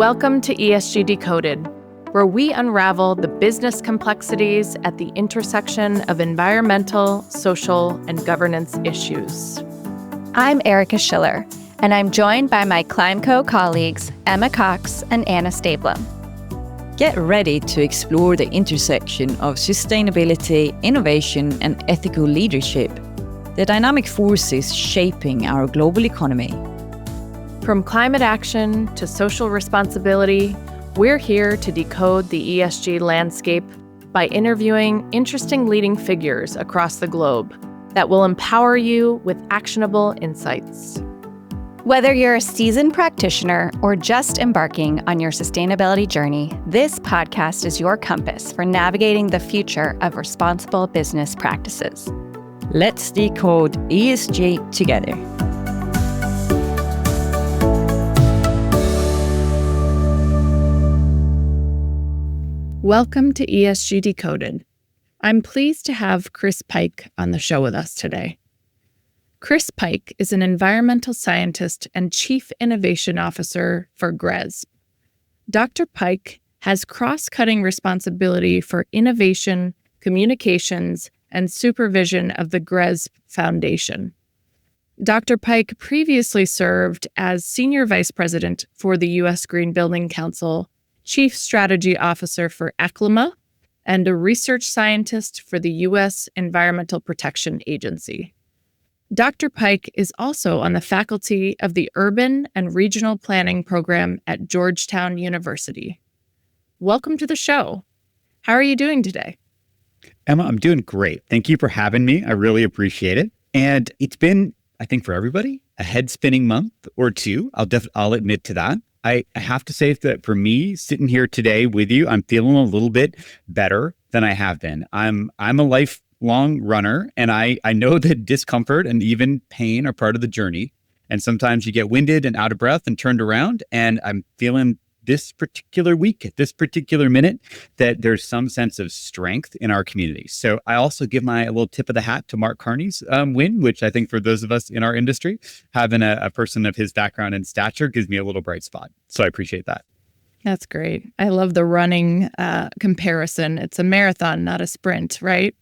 Welcome to ESG Decoded, where we unravel the business complexities at the intersection of environmental, social, and governance issues. I'm Erica Schiller, and I'm joined by my ClimeCo colleagues, Emma Cox and Anna Stablum. Get ready to explore the intersection of sustainability, innovation, and ethical leadership, the dynamic forces shaping our global economy. From climate action to social responsibility, we're here to decode the ESG landscape by interviewing interesting leading figures across the globe that will empower you with actionable insights. Whether you're a seasoned practitioner or just embarking on your sustainability journey, this podcast is your compass for navigating the future of responsible business practices. Let's decode ESG together. Welcome to ESG Decoded. I'm pleased to have Chris Pyke on the show with us today. Chris Pyke is an environmental scientist and Chief Innovation Officer for GRESB. Dr. Pyke has cross-cutting responsibility for innovation, communications, and supervision of the GRESB Foundation. Dr. Pyke previously served as Senior Vice President for the U.S. Green Building Council, Chief Strategy Officer for ECLIMA, and a research scientist for the U.S. Environmental Protection Agency. Dr. Pyke is also on the faculty of the Urban and Regional Planning program at Georgetown University. Welcome to the show. How are you doing today? Emma, I'm doing great. Thank you for having me. I really appreciate it. And it's been, I think for everybody, a head-spinning month or two. I'll admit to that. I have to say that for me, sitting here today with you, I'm feeling a little bit better than I have been. I'm a lifelong runner, and I know that discomfort and even pain are part of the journey. And sometimes you get winded and out of breath and turned around. And I'm feeling this particular week, at this particular minute, that there's some sense of strength in our community. So I also give my little tip of the hat to Mark Carney's win, which I think for those of us in our industry, having a person of his background and stature gives me a little bright spot. So I appreciate that. That's great. I love the running comparison. It's a marathon, not a sprint, right?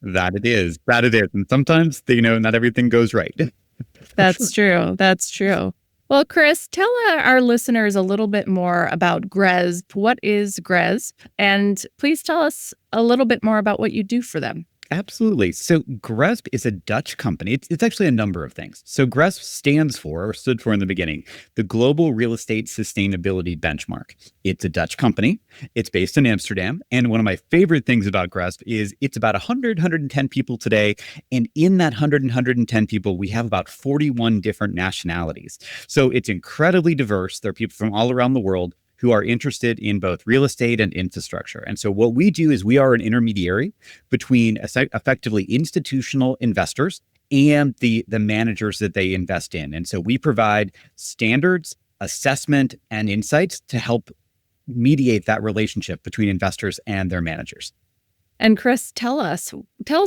That it is. And sometimes, not everything goes right. That's true. Well, Chris, tell our listeners a little bit more about GRESB. What is GRESB? And please tell us a little bit more about what you do for them. Absolutely. So GRESB is a Dutch company. It's actually a number of things. So GRESB stands for, or stood for in the beginning, the Global Real Estate Sustainability Benchmark. It's a Dutch company. It's based in Amsterdam. And one of my favorite things about GRESB is it's about 110 people today. And in that 110 people, we have about 41 different nationalities. So it's incredibly diverse. There are people from all around the world who are interested in both real estate and infrastructure. And so what we do is we are an intermediary between effectively institutional investors and the managers that they invest in. And so we provide standards, assessment, and insights to help mediate that relationship between investors and their managers. And Chris, tell us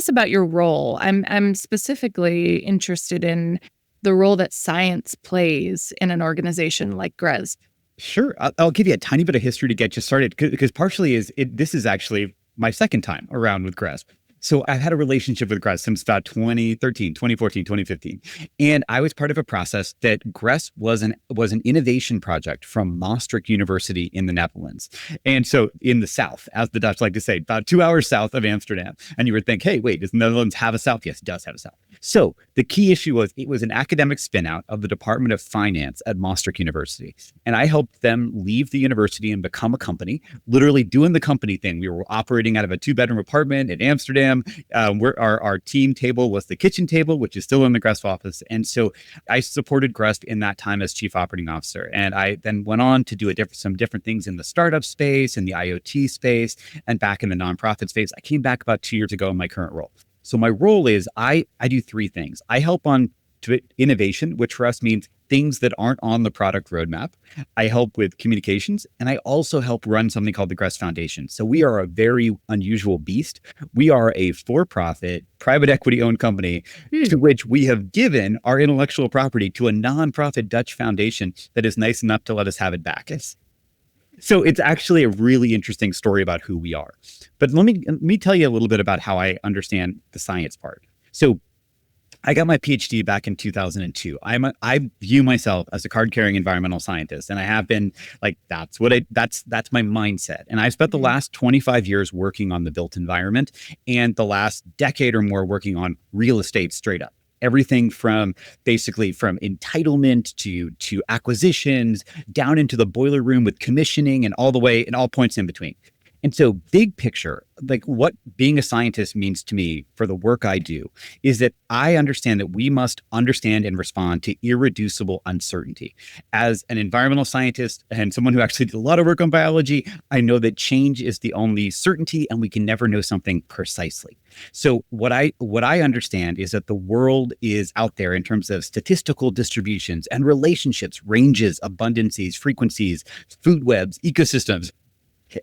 about your role. I'm specifically interested in the role that science plays in an organization like GRESB. Sure. I'll give you a tiny bit of history to get you started, because partially this is actually my second time around with GRESB. So I've had a relationship with GRESB since about 2013, 2014, 2015. And I was part of a process that GRESB was an innovation project from Maastricht University in the Netherlands. And so in the south, as the Dutch like to say, about 2 hours south of Amsterdam. And you would think, hey, wait, does the Netherlands have a south? Yes, it does have a south. So the key issue was it was an academic spin-out of the Department of Finance at Maastricht University. And I helped them leave the university and become a company, literally doing the company thing. We were operating out of a 2-bedroom apartment in Amsterdam. Our team table was the kitchen table, which is still in the GRESB office. And so I supported GRESB in that time as chief operating officer. And I then went on to do some different things in the startup space, in the IoT space, and back in the nonprofit space. I came back about 2 years ago in my current role. So my role is I do 3 things. I help on to innovation, which for us means things that aren't on the product roadmap. I help with communications, and I also help run something called the GRESB Foundation. So we are a very unusual beast. We are a for-profit, private equity-owned company to which we have given our intellectual property to a nonprofit Dutch foundation that is nice enough to let us have it back. So it's actually a really interesting story about who we are. But let me tell you a little bit about how I understand the science part. So I got my PhD back in 2002. I view myself as a card-carrying environmental scientist, and I have been like that's my mindset. And I spent the last 25 years working on the built environment, and the last decade or more working on real estate straight up. Everything from basically from entitlement to acquisitions down into the boiler room with commissioning and all the way and all points in between. And so big picture, like what being a scientist means to me for the work I do is that I understand that we must understand and respond to irreducible uncertainty. As an environmental scientist and someone who actually did a lot of work on biology, I know that change is the only certainty and we can never know something precisely. So what I understand is that the world is out there in terms of statistical distributions and relationships, ranges, abundances, frequencies, food webs, ecosystems.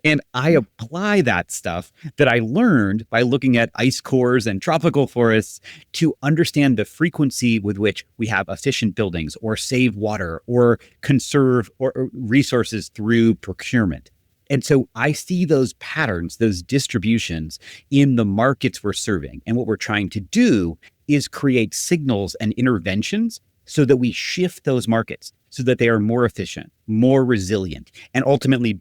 And I apply that stuff that I learned by looking at ice cores and tropical forests to understand the frequency with which we have efficient buildings or save water or conserve or resources through procurement. And so I see those patterns, those distributions in the markets we're serving. And what we're trying to do is create signals and interventions so that we shift those markets so that they are more efficient, more resilient, and ultimately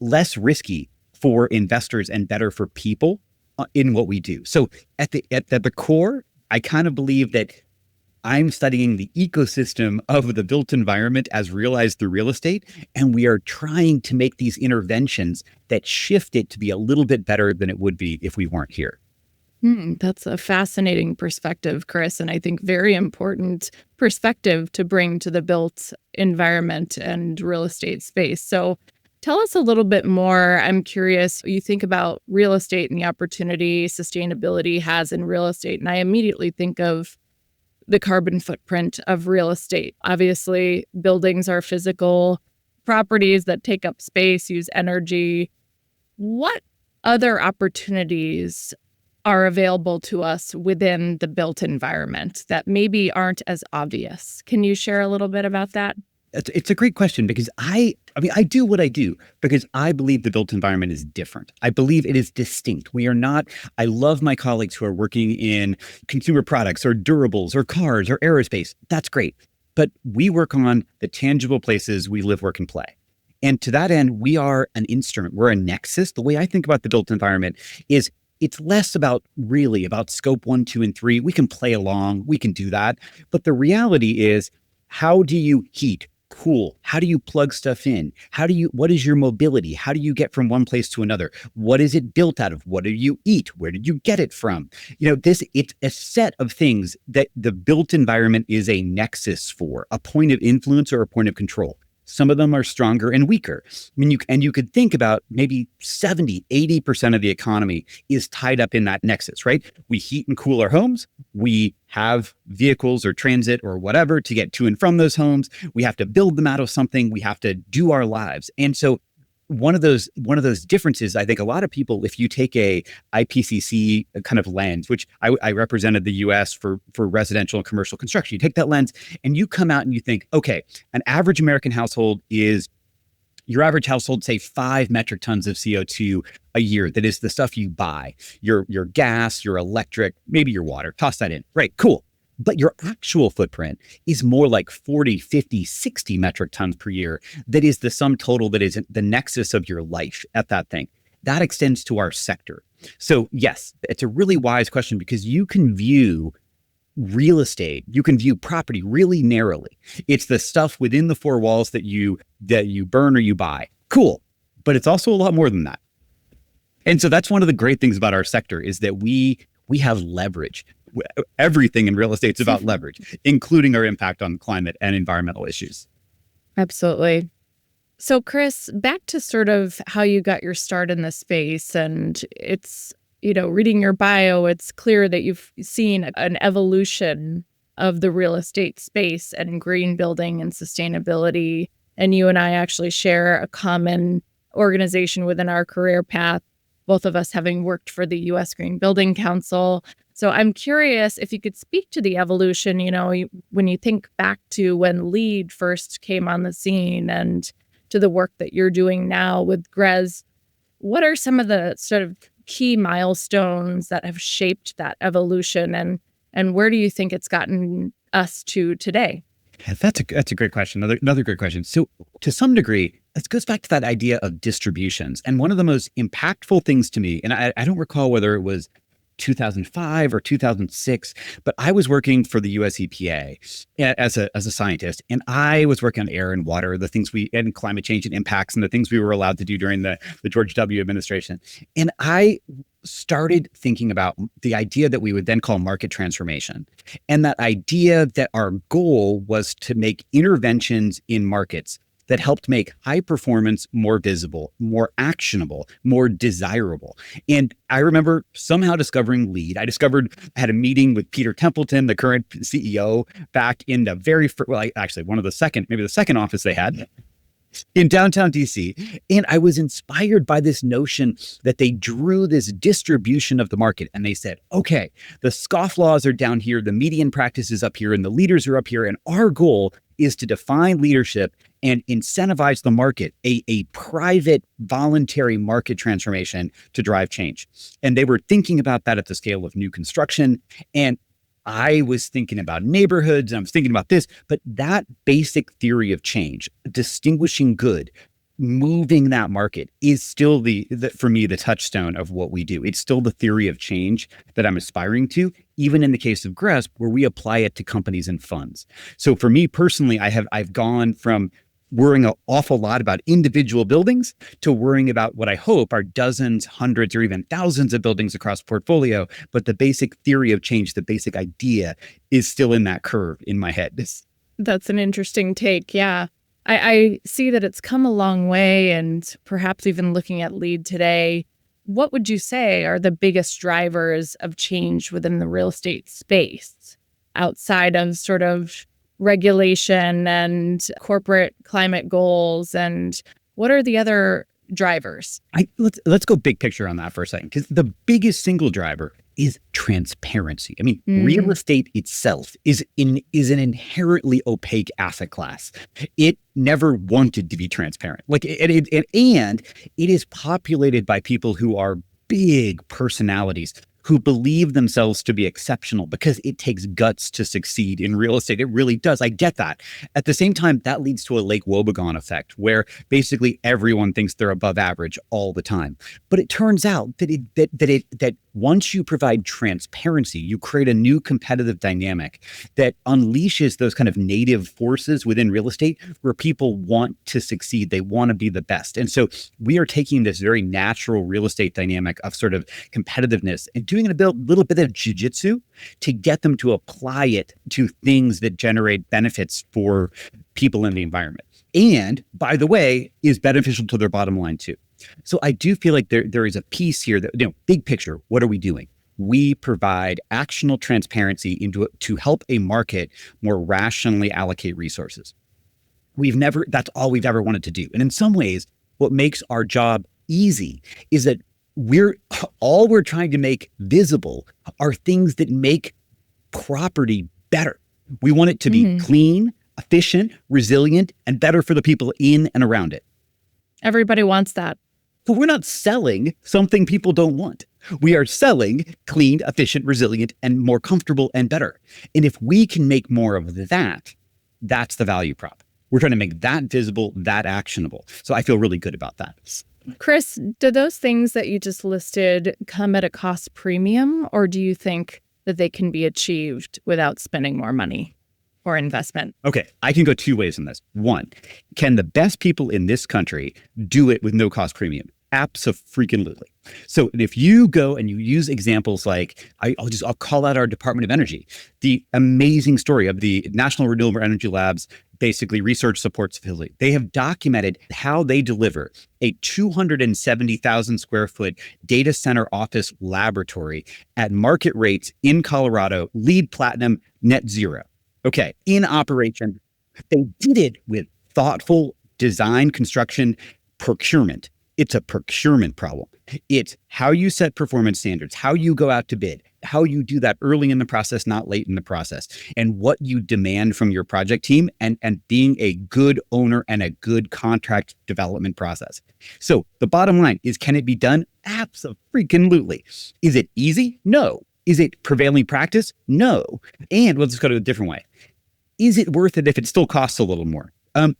less risky for investors and better for people in what we do. So at the core, I kind of believe that I'm studying the ecosystem of the built environment as realized through real estate, and we are trying to make these interventions that shift it to be a little bit better than it would be if we weren't here. That's a fascinating perspective, Chris, and I think very important perspective to bring to the built environment and real estate space. So tell us a little bit more. I'm curious, you think about real estate and the opportunity sustainability has in real estate, and I immediately think of the carbon footprint of real estate. Obviously, buildings are physical properties that take up space, use energy. What other opportunities are available to us within the built environment that maybe aren't as obvious? Can you share a little bit about that? It's a great question because I do what I do because I believe the built environment is different. I believe it is distinct. We are not, I love my colleagues who are working in consumer products or durables or cars or aerospace. That's great. But we work on the tangible places we live, work, and play. And to that end, we are an instrument. We're a nexus. The way I think about the built environment is it's less about scope 1, 2, and 3. We can play along. We can do that. But the reality is, how do you heat, cool? How do you plug stuff in? What is your mobility? How do you get from one place to another? What is it built out of? What do you eat? Where did you get it from? It's a set of things that the built environment is a nexus for, a point of influence or a point of control. Some of them are stronger and weaker. You could think about maybe 70, 80% of the economy is tied up in that nexus, right? We heat and cool our homes. We have vehicles or transit or whatever to get to and from those homes. We have to build them out of something. We have to do our lives. And so one of those differences, I think a lot of people, if you take a IPCC kind of lens, which I represented the US for residential and commercial construction, you take that lens and you come out and you think, okay, an average American household is, your average household, say 5 metric tons of CO2 a year. That is the stuff you buy, your gas, your electric, maybe your water, toss that in. Right, cool. But your actual footprint is more like 40, 50, 60 metric tons per year. That is the sum total that is the nexus of your life at that thing. That extends to our sector. So yes, it's a really wise question because you can view real estate, you can view property really narrowly. It's the stuff within the 4 walls that you burn or you buy. Cool. But it's also a lot more than that. And so that's one of the great things about our sector is that we have leverage. Everything in real estate is about leverage, including our impact on climate and environmental issues. Absolutely. So Chris, back to sort of how you got your start in this space, and it's, reading your bio, it's clear that you've seen an evolution of the real estate space and green building and sustainability. And you and I actually share a common organization within our career path, both of us having worked for the U.S. Green Building Council. So I'm curious if you could speak to the evolution, when you think back to when LEED first came on the scene and to the work that you're doing now with GRESB, what are some of the sort of key milestones that have shaped that evolution, and where do you think it's gotten us to today? Yeah, that's a great question. Another great question. So to some degree, this goes back to that idea of distributions. And one of the most impactful things to me, and I don't recall whether it was 2005 or 2006, but I was working for the US EPA as a scientist, and I was working on air and water, the things and climate change and impacts, and the things we were allowed to do during the George W. administration. And I started thinking about the idea that we would then call market transformation, and that idea that our goal was to make interventions in markets that helped make high performance more visible, more actionable, more desirable. And I remember somehow discovering LEAD. I had a meeting with Peter Templeton, the current CEO, back in the very first, one of the second office they had in downtown DC. And I was inspired by this notion that they drew this distribution of the market. And they said, okay, the scofflaws are down here, the median practice is up here, and the leaders are up here. And our goal is to define leadership and incentivize the market, a private, voluntary market transformation to drive change. And they were thinking about that at the scale of new construction. And I was thinking about neighborhoods, and I was thinking about this, but that basic theory of change, distinguishing good, moving that market is still for me, the touchstone of what we do. It's still the theory of change that I'm aspiring to, even in the case of GRESB, where we apply it to companies and funds. So for me personally, I've gone from worrying an awful lot about individual buildings to worrying about what I hope are dozens, hundreds, or even thousands of buildings across portfolio. But the basic theory of change, the basic idea is still in that curve in my head. That's an interesting take. Yeah. I see that it's come a long way, and perhaps even looking at LEAD today, what would you say are the biggest drivers of change within the real estate space outside of sort of regulation and corporate climate goals? And what are the other drivers? Let's go big picture on that for a second, because the biggest single driver is transparency. I mean, real estate itself is an inherently opaque asset class. It never wanted to be transparent. And it is populated by people who are big personalities who believe themselves to be exceptional, because it takes guts to succeed in real estate. It really does. I get that. At the same time, that leads to a Lake Wobegon effect, where basically everyone thinks they're above average all the time. But it turns out that once you provide transparency, you create a new competitive dynamic that unleashes those kind of native forces within real estate where people want to succeed. They want to be the best. And so we are taking this very natural real estate dynamic of sort of competitiveness and doing a little bit of jujitsu to get them to apply it to things that generate benefits for people in the environment. And by the way, is beneficial to their bottom line too. So I do feel like there is a piece here that, big picture, what are we doing? We provide actionable transparency to help a market more rationally allocate resources. That's all we've ever wanted to do. And in some ways, what makes our job easy is that we're trying to make visible are things that make property better. We want it to be clean, efficient, resilient, and better for the people in and around it. Everybody wants that. But we're not selling something people don't want. We are selling clean, efficient, resilient, and more comfortable and better. And if we can make more of that, that's the value prop. We're trying to make that visible, that actionable. So I feel really good about that. Chris, do those things that you just listed come at a cost premium, or do you think that they can be achieved without spending more money or investment? Okay, I can go two ways on this. One, can the best people in this country do it with no cost premium? Abso-freaking-lutely. So if you go and you use examples like, I'll call out our Department of Energy, the amazing story of the National Renewable Energy Labs, basically research support facility. They have documented how they deliver a 270,000 square foot data center office laboratory at market rates in Colorado, LEED Platinum, net zero. Okay, in operation. They did it with thoughtful design, construction, procurement. It's a procurement problem. It's how you set performance standards, how you go out to bid, how you do that early in the process, not late in the process, and what you demand from your project team, and being a good owner and a good contract development process. So the bottom line is, can it be done? Absolutely. Is it easy? No. Is it prevailing practice? No. And let's go to a different way. Is it worth it if it still costs a little more?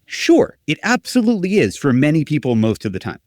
Sure, it absolutely is for many people most of the time.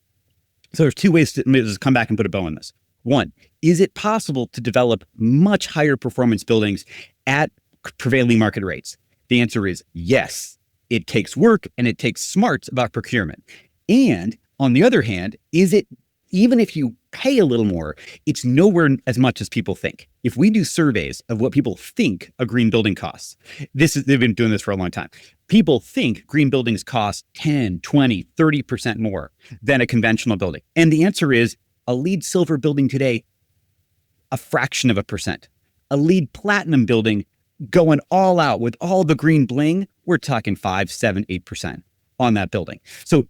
So there's two ways to just come back and put a bow on this. One, is it possible to develop much higher performance buildings at prevailing market rates? The answer is yes. It takes work and it takes smarts about procurement. And on the other hand, is it, even if you pay a little more, it's nowhere as much as people think. If we do surveys of what people think a green building costs, they've been doing this for a long time. People think green buildings cost 10, 20, 30% more than a conventional building. And the answer is, a LEED silver building today, a fraction of a percent. A LEED platinum building going all out with all the green bling, we're talking 5, 7, 8% on that building. So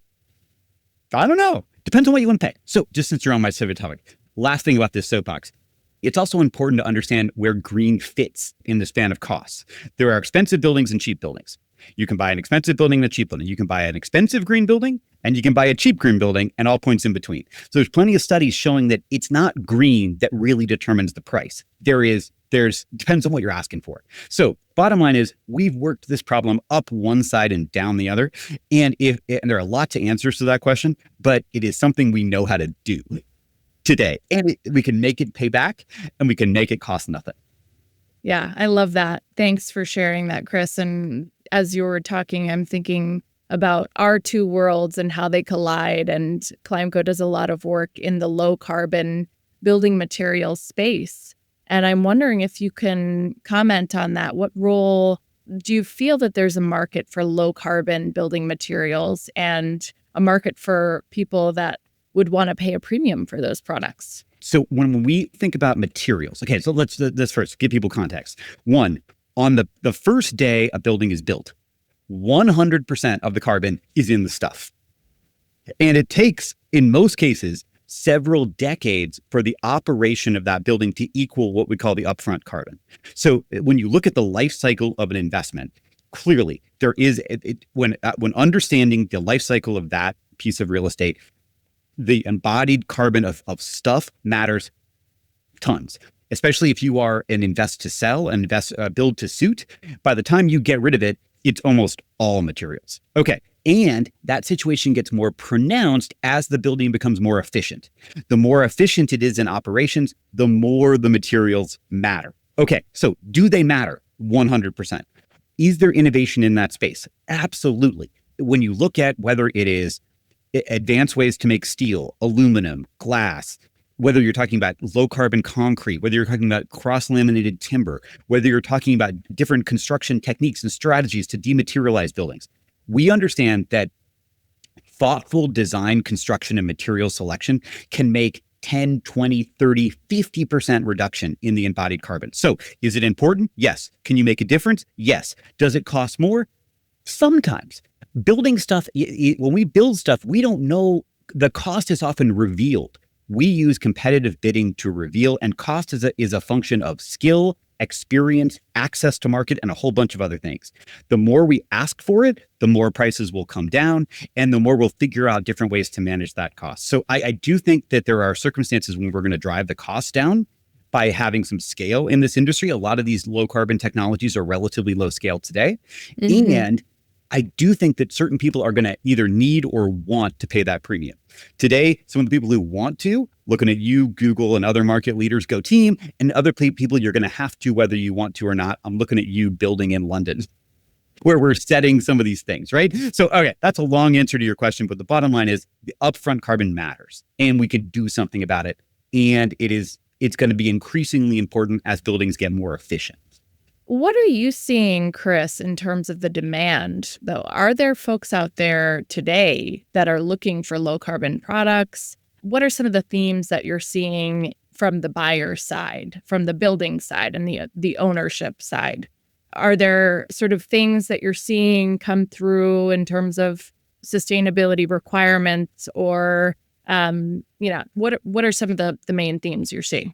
I don't know. Depends on what you want to pay. So just since you're on my favorite topic, last thing about this soapbox, it's also important to understand where green fits in the span of costs. There are expensive buildings and cheap buildings. You can buy an expensive building and a cheap building. You can buy an expensive green building and you can buy a cheap green building, and all points in between. So there's plenty of studies showing that it's not green that really determines the price. Depends on what you're asking for. So bottom line is, we've worked this problem up one side and down the other. And there are lots of answers to that question, but it is something we know how to do today. And we can make it pay back and we can make it cost nothing. Yeah, I love that. Thanks for sharing that, Chris. And as you were talking, I'm thinking about our two worlds and how they collide. And Climeco does a lot of work in the low carbon building materials space. And I'm wondering if you can comment on that. What role do you feel that there's a market for low carbon building materials and a market for people that would want to pay a premium for those products? So when we think about materials, okay, so let's first give people context. One, on the first day a building is built, 100% of the carbon is in the stuff. And it takes, in most cases, several decades for the operation of that building to equal what we call the upfront carbon. So when you look at the life cycle of an investment, clearly there is, when understanding the life cycle of that piece of real estate, the embodied carbon of stuff matters tons, especially if you are an invest to sell and build to suit. By the time you get rid of it, it's almost all materials. Okay. And that situation gets more pronounced as the building becomes more efficient. The more efficient it is in operations, the more the materials matter. Okay. So do they matter? 100%. Is there innovation in that space? Absolutely. When you look at whether it is advanced ways to make steel, aluminum, glass, whether you're talking about low carbon concrete, whether you're talking about cross-laminated timber, whether you're talking about different construction techniques and strategies to dematerialize buildings, we understand that thoughtful design, construction, and material selection can make 10, 20, 30, 50% reduction in the embodied carbon. So is it important? Yes. Can you make a difference? Yes. Does it cost more? Sometimes. Building stuff, when we build stuff, we don't know, the cost is often revealed. We use competitive bidding to reveal, and cost is a function of skill, experience, access to market, and a whole bunch of other things. The more we ask for it, the more prices will come down, and the more we'll figure out different ways to manage that cost. So I do think that there are circumstances when we're going to drive the cost down by having some scale in this industry. A lot of these low carbon technologies are relatively low scale today. Mm-hmm. And I do think that certain people are going to either need or want to pay that premium. Today, some of the people who want to, looking at you, Google, and other market leaders, Go Team, and other people you're going to have to, whether you want to or not. I'm looking at you building in London, where we're setting some of these things, right? So, okay, that's a long answer to your question, but the bottom line is the upfront carbon matters, and we could do something about it. And it's going to be increasingly important as buildings get more efficient. What are you seeing, Chris, in terms of the demand, though? Are there folks out there today that are looking for low carbon products? What are some of the themes that you're seeing from the buyer side, from the building side and the ownership side? Are there sort of things that you're seeing come through in terms of sustainability requirements, or what are some of the main themes you're seeing?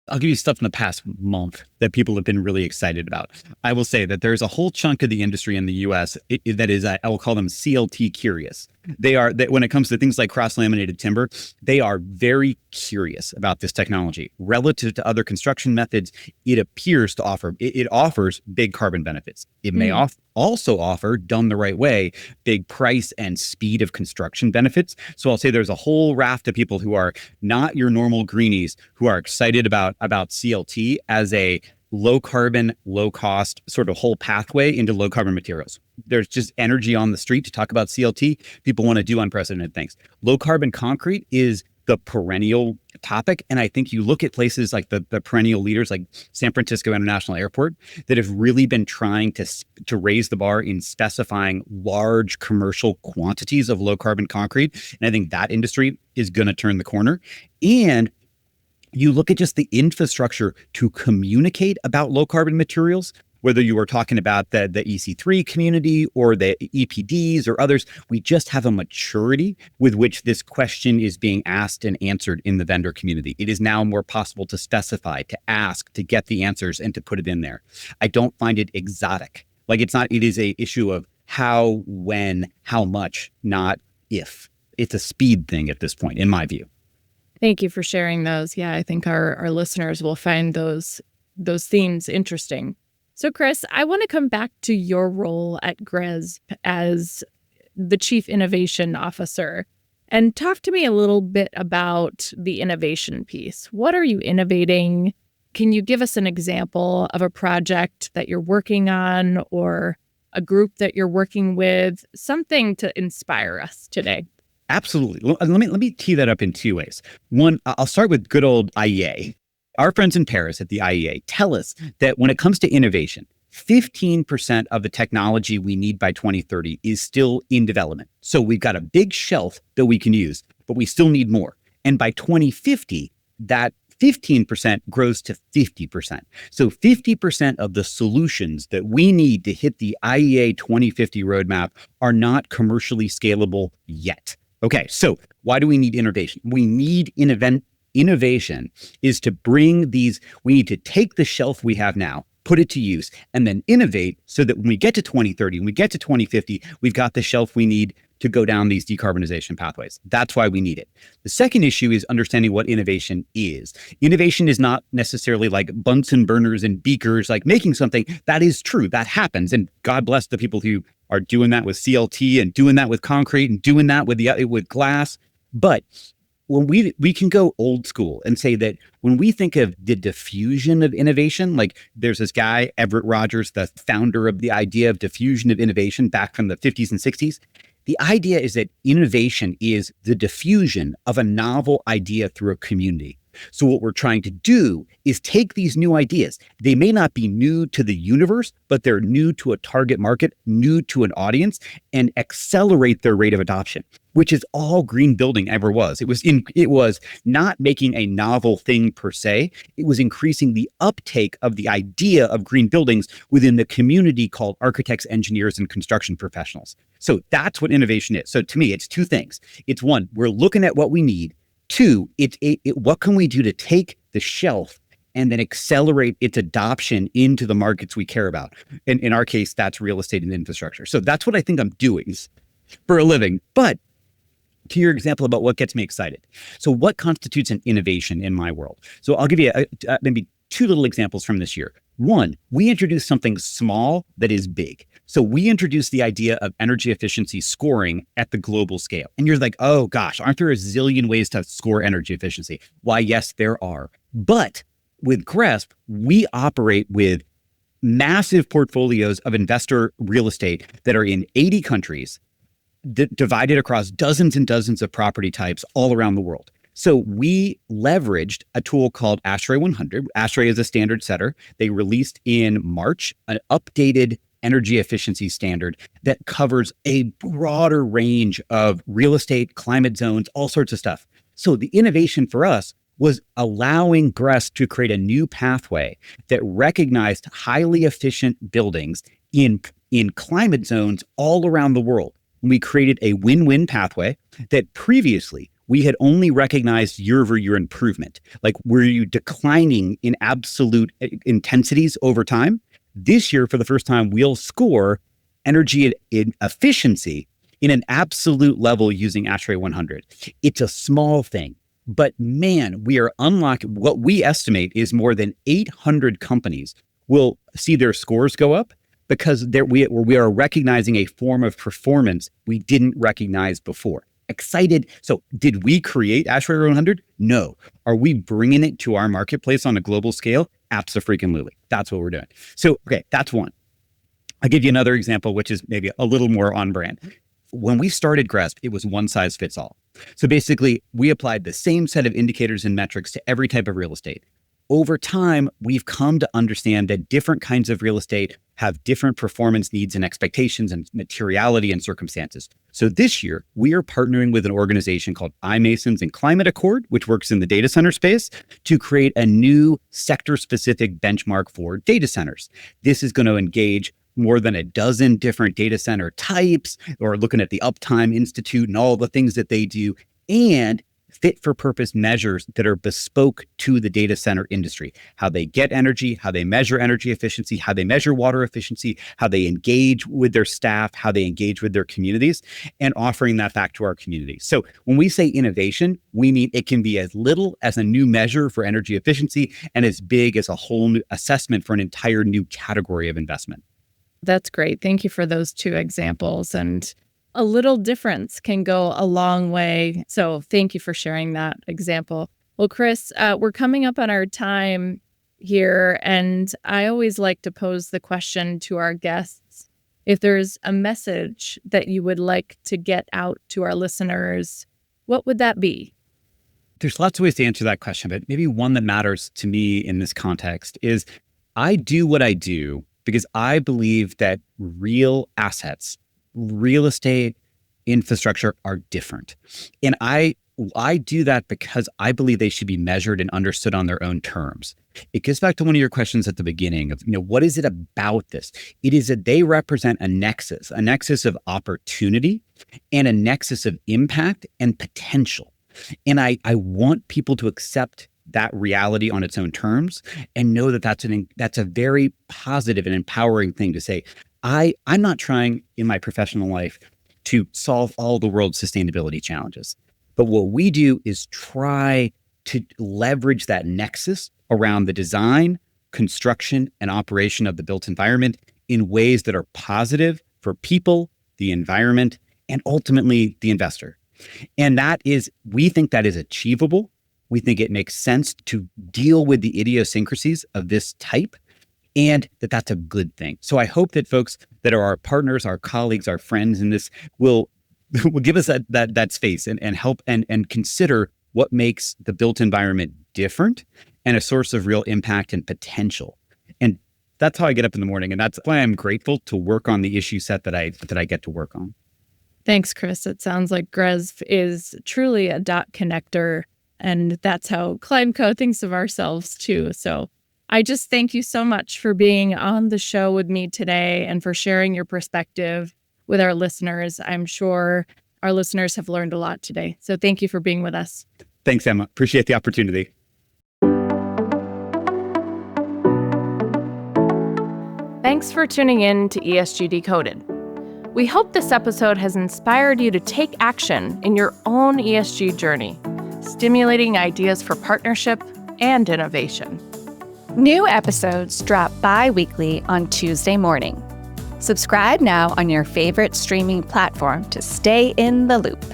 I'll give you stuff in the past month that people have been really excited about. I will say that there's a whole chunk of the industry in the US that is, I will call them CLT curious. They are, that when it comes to things like cross-laminated timber, they are very curious about this technology. Relative to other construction methods, it appears to offer, it offers big carbon benefits. It may also offer, done the right way, big price and speed of construction benefits. So I'll say there's a whole raft of people who are not your normal greenies who are excited about CLT as a low carbon, low cost sort of whole pathway into low carbon materials. There's just energy on the street to talk about CLT. People want to do unprecedented things. Low carbon concrete is the perennial topic. And I think you look at places like the perennial leaders like San Francisco International Airport that have really been trying to raise the bar in specifying large commercial quantities of low carbon concrete. And I think that industry is going to turn the corner. And you look at just the infrastructure to communicate about low carbon materials, whether you were talking about the EC3 community or the EPDs or others, we just have a maturity with which this question is being asked and answered in the vendor community. It is now more possible to specify, to ask, to get the answers and to put it in there. I don't find it exotic. Like it is a issue of how, when, how much, not if. It's a speed thing at this point, in my view. Thank you for sharing those. Yeah, I think our listeners will find those themes interesting. So, Chris, I want to come back to your role at GRESB as the Chief Innovation Officer and talk to me a little bit about the innovation piece. What are you innovating? Can you give us an example of a project that you're working on or a group that you're working with, something to inspire us today? Absolutely. Let me tee that up in two ways. One, I'll start with good old IEA. Our friends in Paris at the IEA tell us that when it comes to innovation, 15% of the technology we need by 2030 is still in development. So we've got a big shelf that we can use, but we still need more. And by 2050, that 15% grows to 50%. So 50% of the solutions that we need to hit the IEA 2050 roadmap are not commercially scalable yet. Okay, so why do we need innovation? We need innovation is to bring these, we need to take the shelf we have now, put it to use, and then innovate so that when we get to 2030, when we get to 2050, we've got the shelf we need to go down these decarbonization pathways. That's why we need it. The second issue is understanding what innovation is. Innovation is not necessarily like Bunsen burners and beakers, like making something. That is true. That happens. And God bless the people who are doing that with CLT and doing that with concrete and doing that with glass. But when we can go old school and say that when we think of the diffusion of innovation, like there's this guy, Everett Rogers, the founder of the idea of diffusion of innovation back from the 50s and 60s. The idea is that innovation is the diffusion of a novel idea through a community. So what we're trying to do is take these new ideas. They may not be new to the universe, but they're new to a target market, new to an audience, and accelerate their rate of adoption, which is all green building ever was. It was not making a novel thing per se. It was increasing the uptake of the idea of green buildings within the community called architects, engineers, and construction professionals. So that's what innovation is. So to me, it's two things. It's one, we're looking at what we need. Two, what can we do to take the shelf and then accelerate its adoption into the markets we care about? And in our case, that's real estate and infrastructure. So that's what I think I'm doing for a living. But to your example about what gets me excited. So what constitutes an innovation in my world? So I'll give you maybe two little examples from this year. One, we introduced something small that is big. So we introduced the idea of energy efficiency scoring at the global scale. And you're like, oh gosh, aren't there a zillion ways to score energy efficiency? Why, yes, there are. But with GRESB, we operate with massive portfolios of investor real estate that are in 80 countries, divided across dozens and dozens of property types all around the world. So we leveraged a tool called ASHRAE 100. ASHRAE is a standard setter. They released in March an updated energy efficiency standard that covers a broader range of real estate, climate zones, all sorts of stuff. So the innovation for us was allowing GRESB to create a new pathway that recognized highly efficient buildings in climate zones all around the world. We created a win-win pathway that previously we had only recognized year-over-year improvement. Like, were you declining in absolute intensities over time? This year, for the first time, we'll score energy efficiency in an absolute level using ASHRAE 100. It's a small thing, but man, we are unlocking what we estimate is more than 800 companies will see their scores go up because we are recognizing a form of performance we didn't recognize before. Excited. So did we create ASHRAE 100? No. Are we bringing it to our marketplace on a global scale? Abso-freaking-lutely. That's what we're doing. So, okay, that's one. I'll give you another example, which is maybe a little more on brand. When we started GRESB, it was one size fits all. So basically, we applied the same set of indicators and metrics to every type of real estate. Over time, we've come to understand that different kinds of real estate have different performance needs and expectations and materiality and circumstances. So this year, we are partnering with an organization called iMasons and Climate Accord, which works in the data center space, to create a new sector-specific benchmark for data centers. This is going to engage more than a dozen different data center types, or looking at the Uptime Institute and all the things that they do, and fit for purpose measures that are bespoke to the data center industry, how they get energy, how they measure energy efficiency, how they measure water efficiency, how they engage with their staff, how they engage with their communities, and offering that back to our community. So when we say innovation, we mean it can be as little as a new measure for energy efficiency and as big as a whole new assessment for an entire new category of investment. That's great. Thank you for those two examples. And a little difference can go a long way. So thank you for sharing that example. Well, Chris, we're coming up on our time here, and I always like to pose the question to our guests. If there's a message that you would like to get out to our listeners, what would that be? There's lots of ways to answer that question, but maybe one that matters to me in this context is I do what I do because I believe that real assets, real estate, infrastructure are different. And I do that because I believe they should be measured and understood on their own terms. It gets back to one of your questions at the beginning of, what is it about this? It is that they represent a nexus of opportunity and a nexus of impact and potential. And I want people to accept that reality on its own terms and know that that's a very positive and empowering thing to say. I'm not trying in my professional life to solve all the world's sustainability challenges, but what we do is try to leverage that nexus around the design, construction, and operation of the built environment in ways that are positive for people, the environment, and ultimately the investor. And we think that is achievable. We think it makes sense to deal with the idiosyncrasies of this type, and that's a good thing. So I hope that folks that are our partners, our colleagues, our friends in this will give us that space and help and consider what makes the built environment different and a source of real impact and potential. And that's how I get up in the morning. And that's why I'm grateful to work on the issue set that I get to work on. Thanks, Chris. It sounds like GRESB is truly a dot connector. And that's how Climeco thinks of ourselves too. So I just thank you so much for being on the show with me today and for sharing your perspective with our listeners. I'm sure our listeners have learned a lot today. So thank you for being with us. Thanks, Emma. Appreciate the opportunity. Thanks for tuning in to ESG Decoded. We hope this episode has inspired you to take action in your own ESG journey, stimulating ideas for partnership and innovation. New episodes drop bi-weekly on Tuesday morning. Subscribe now on your favorite streaming platform to stay in the loop.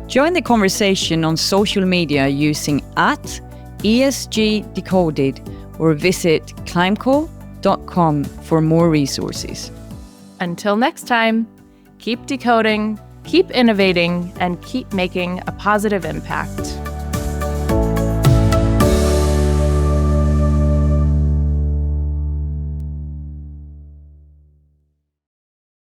Join the conversation on social media using @ESG Decoded or visit climeco.com for more resources. Until next time, keep decoding, keep innovating, and keep making a positive impact.